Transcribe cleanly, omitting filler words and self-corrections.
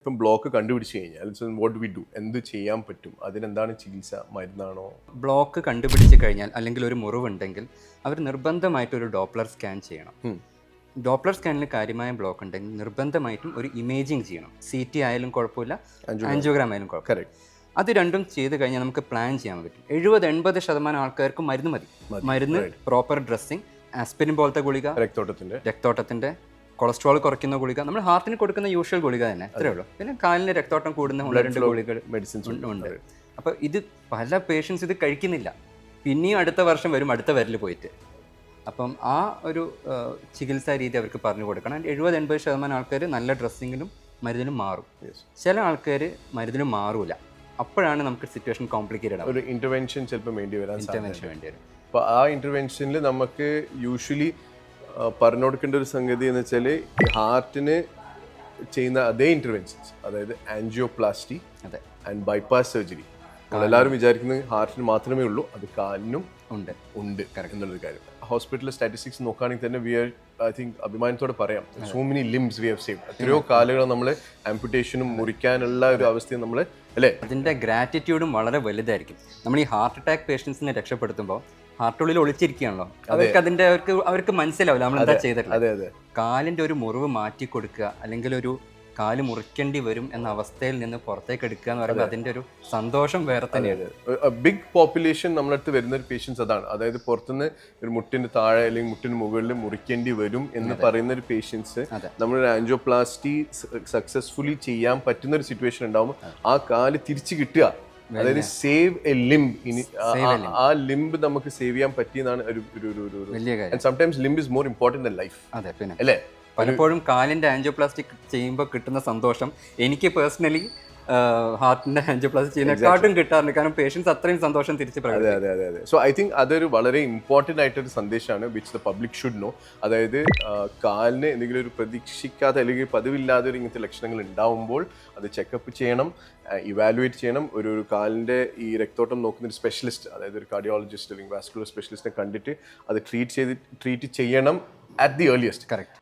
ഇപ്പം ബ്ലോക്ക് കണ്ടുപിടിച്ച് കഴിഞ്ഞാൽ വാട്ട് വി ഡു, എന്ത് ചെയ്യാൻ പറ്റും, അതിനെന്താണ് ചികിത്സ, മരുന്നാണോ? ബ്ലോക്ക് കണ്ടുപിടിച്ച് കഴിഞ്ഞാൽ അല്ലെങ്കിൽ ഒരു മുറിവുണ്ടെങ്കിൽ അവർ നിർബന്ധമായിട്ടൊരു ഡോപ്ലർ സ്കാൻ ചെയ്യണം. ഡോപ്ലർ സ്കാനിൽ കാര്യമായ ബ്ലോക്ക് ഉണ്ടെങ്കിൽ നിർബന്ധമായിട്ടും ഒരു ഇമേജിങ് ചെയ്യണം. CT ആയാലും കുഴപ്പമില്ല, ആൻജിയോഗ്രാം ആയാലും കുഴപ്പമില്ല. അത് രണ്ടും ചെയ്ത് കഴിഞ്ഞാൽ നമുക്ക് പ്ലാൻ ചെയ്യാൻ പറ്റും. 70-80% ആൾക്കാർക്ക് മരുന്ന് മതി. മരുന്ന്, പ്രോപ്പർ ഡ്രസ്സിങ്, ആസ്പിരിൻ പോലത്തെ ഗുളിക, രക്തോട്ടത്തിൻ്റെ, കൊളസ്ട്രോൾ കുറയ്ക്കുന്ന ഗുളിക, നമ്മൾ ഹാർട്ടിന് കൊടുക്കുന്ന യൂഷ്വൽ ഗുളിക തന്നെ, അത്രേ ഉള്ളൂ. പിന്നെ കാലിന് രക്തോട്ടം കൂടുന്ന 1-2 ഗുളികൾ മെഡിസിൻസ് ഉണ്ട്. അപ്പോൾ ഇത് പല പേഷ്യൻസ് ഇത് കഴിക്കുന്നില്ല, പിന്നെയും അടുത്ത വർഷം വരും അടുത്ത വിരൽ പോയിട്ട്. അപ്പം ആ ഒരു ചികിത്സാ രീതി അവർക്ക് പറഞ്ഞു കൊടുക്കണം. 70-80% ആൾക്കാർ നല്ല ഡ്രസ്സിങ്ങിലും മരുന്നിലും മാറും. ചില ആൾക്കാർ മരുന്നിലും മാറൂല. അപ്പോഴാണ് നമുക്ക് സിറ്റുവേഷൻ കോംപ്ലിക്കേറ്റഡ് ആവും. ഒരു ഇന്റർവെൻഷൻ ചിലപ്പോൾ വേണ്ടി വരും. അപ്പോൾ ആ ഇന്റർവെൻഷനിൽ നമുക്ക് യൂഷ്വലി പറഞ്ഞു കൊടുക്കേണ്ട ഒരു സംഗതി എന്ന് വെച്ചാൽ ഈ ഹാർട്ടിന് ചെയ്യുന്ന അതേ ഇന്റർവെൻഷൻസ്, അതായത് ആൻജിയോപ്ലാസ്റ്റി ആൻഡ് ബൈപ്പാസ് സർജറി. നമ്മളെല്ലാവരും വിചാരിക്കുന്നത് ഹാർട്ടിന് മാത്രമേ ഉള്ളൂ, അത് കാലിനും ഉണ്ട് എന്നുള്ളൊരു കാര്യം. ഹോസ്പിറ്റൽ സ്റ്റാറ്റിസ്റ്റിക്സ് നോക്കുകയാണെങ്കിൽ തന്നെ വി ആർ, ഐ തിങ്ക് അഭിമാനത്തോടെ പറയാം, so many limbs we have saved. എത്രയോ കാലുകൾ നമ്മൾ ആംപുട്ടേഷനും മുറിക്കാനുള്ള ഒരു അവസ്ഥയും നമ്മൾ, അല്ലേ? അതിൻ്റെ ഗ്രാറ്റിറ്റ്യൂഡും വളരെ വലുതായിരിക്കും. നമ്മൾ ഈ ഹാർട്ട് അറ്റാക്ക് പേഷ്യൻസിനെ രക്ഷപ്പെടുത്തുമ്പോൾ ഹാർട്ടുള്ളിൽ ഒളിച്ചിരിക്കുകയാണല്ലോ, അവർക്ക് മനസ്സിലാവില്ല നമ്മൾ എന്താ ചെയ്തിട്ടുള്ളത്. കാലിൻ്റെ ഒരു മുറിവ് മാറ്റി കൊടുക്കുക, അല്ലെങ്കിൽ ഒരു കാല് മുറിക്കേണ്ടി വരും എന്ന അവസ്ഥയിൽ നിന്ന് പുറത്തേക്ക് എടുക്കുക എന്ന് പറയുമ്പോൾ അതിൻ്റെ ഒരു സന്തോഷം വേറെ തന്നെയാണ്. ബിഗ് പോപ്പുലേഷൻ നമ്മളടുത്ത് വരുന്ന ഒരു പേഷ്യൻസ് അതാണ്. അതായത് പുറത്തുനിന്ന് ഒരു മുട്ടിന് താഴെ അല്ലെങ്കിൽ മുട്ടിന് മുകളിൽ മുറിക്കേണ്ടി വരും എന്ന് പറയുന്ന ഒരു പേഷ്യൻസ് നമ്മളൊരു ആൻജിയോപ്ലാസ്റ്റി സക്സസ്ഫുള്ളി ചെയ്യാൻ പറ്റുന്ന ഒരു സിറ്റുവേഷൻ ഉണ്ടാകുമ്പോൾ ആ കാല് തിരിച്ചു കിട്ടുക, അതായത് സേവ് എ ലിംബ്. ഇനി ആ ലിംബ് നമുക്ക് സേവ് ചെയ്യാൻ പറ്റിയതാണ് ഒരു sometimes limb is more important than life, അല്ലേ? പലപ്പോഴും കാലിൻ്റെ ആൻജിയോപ്ലാസ്റ്റിക് ചെയ്യുമ്പോൾ കിട്ടുന്ന സന്തോഷം എനിക്ക് പേഴ്സണലി ഹാർട്ടിൻ്റെ ആൻജിയോപ്ലാസ്റ്റി ചെയ്യുന്നതിനെക്കാട്ടും കിട്ടാറുണ്ട്. കാരണം പേഷ്യൻസ് അത്രയും സന്തോഷം തിരിച്ച് അതെ. സോ ഐ തിങ്ക് അതൊരു വളരെ ഇമ്പോർട്ടൻ്റ് ആയിട്ടൊരു സന്ദേശമാണ് which the public should know. അതായത് കാലിന് എന്തെങ്കിലും ഒരു പ്രതീക്ഷിക്കാത്ത അല്ലെങ്കിൽ പതിവില്ലാതെ ഒരു ഇങ്ങനത്തെ ലക്ഷണങ്ങൾ ഉണ്ടാവുമ്പോൾ അത് ചെക്കപ്പ് ചെയ്യണം, ഇവാലുവേറ്റ് ചെയ്യണം. ഒരു കാലിൻ്റെ ഈ രക്തോട്ടം നോക്കുന്ന ഒരു സ്പെഷ്യലിസ്റ്റ്, അതായത് ഒരു കാർഡിയോളജിസ്റ്റ് അല്ലെങ്കിൽ വാസ്കുലർ സ്പെഷ്യലിസ്റ്റിനെ കണ്ടിട്ട് അത് ട്രീറ്റ് ചെയ്യണം at the earliest. Correct.